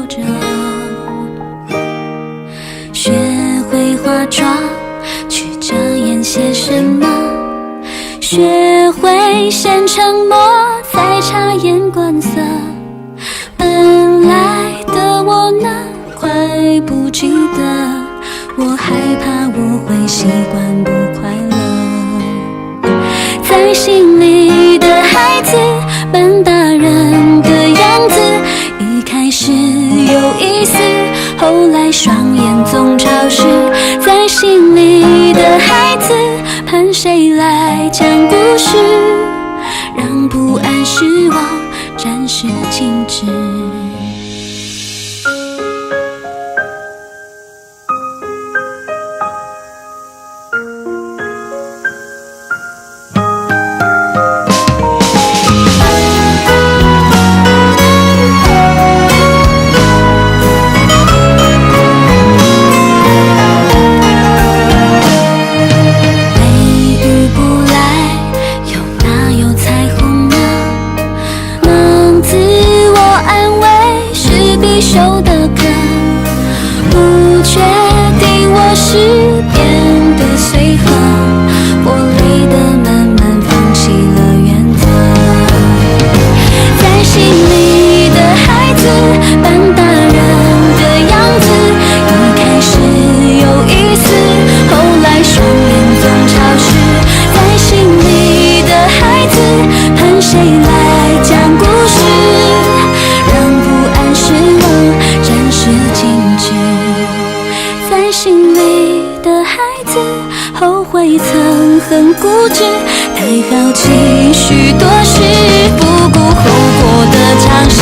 着。学会化妆，去遮掩些什么？学会先沉默，再察言观色。本来的我呢，快不记得。我害怕我会习惯不快乐。在心里的孩子，扮大人的样子，一开始有意思，后来双眼总潮湿。在心里的孩子，盼谁来讲故事，让不安失望暂时静止。修的歌，不确定我是变得随和，玻璃的慢慢放弃了原则。在心里的孩子，扮大人的样子，一开始有意思，后来双眼总潮湿。在心里的孩子，盼谁来讲故事，让不安失望暂时静止。在心里的孩子，后悔曾很固执，太好奇许多事，不顾后果的尝试。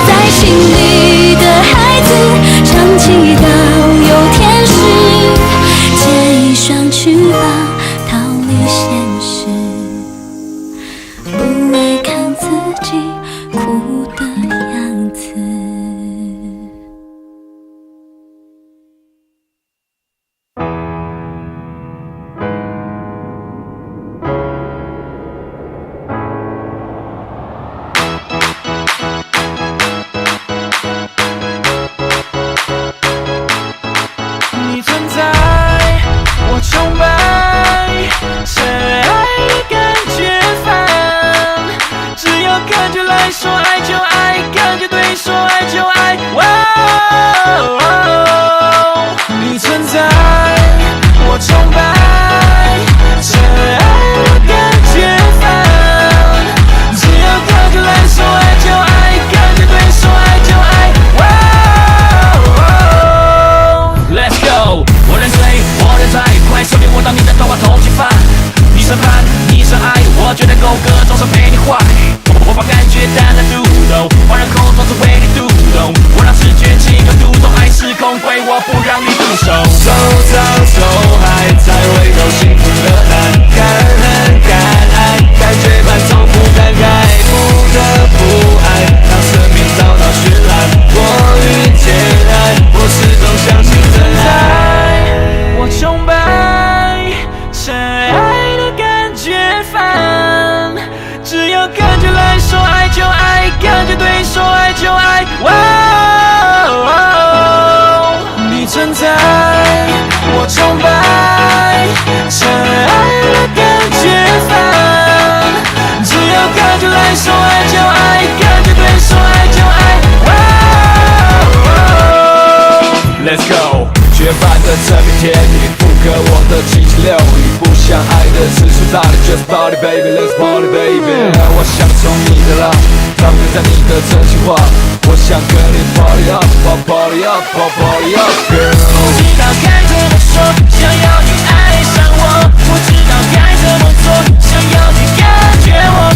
在心里的孩子，常祈祷有天使借一双翅膀逃离现实，不爱看自己哭的样子。你存在，我崇拜，深爱的感觉烦，只有感觉来说爱就爱，感觉对说爱就爱。你存在，我崇拜，深爱的感觉烦，只有感觉来说爱就爱，感觉对说爱就爱。Let's go， 我认罪，我认栽，快手边我当你的童话通缉犯。你审判，你深爱，我觉得够格，总是被你坏。我把感觉淡淡读懂，万人空总是为你读懂。我让视觉情感读懂，爱是空鬼，我不让你动手。So down so high， 才会有幸福的爱，敢恨敢爱，感觉慢从不感慨，不得不爱，让生命遭到绚烂。我遇见爱，我始终相信真爱。我崇拜，深爱的感觉烦，只有感觉来说爱就爱，感觉对说爱就爱。你存在，我崇拜，深爱的感觉烦，只有感觉来说爱就爱，感觉对说爱就爱。Let's go， 绝版的这片天宇，符合我的七情六欲，不想爱的次数大的 Just party baby Let's party baby， 我想从你的浪浪飞在你的真心话，我想跟你 party up party up party up girl。 不知道该怎么说，想要你爱上我，不知道该怎么做，想要你感觉我。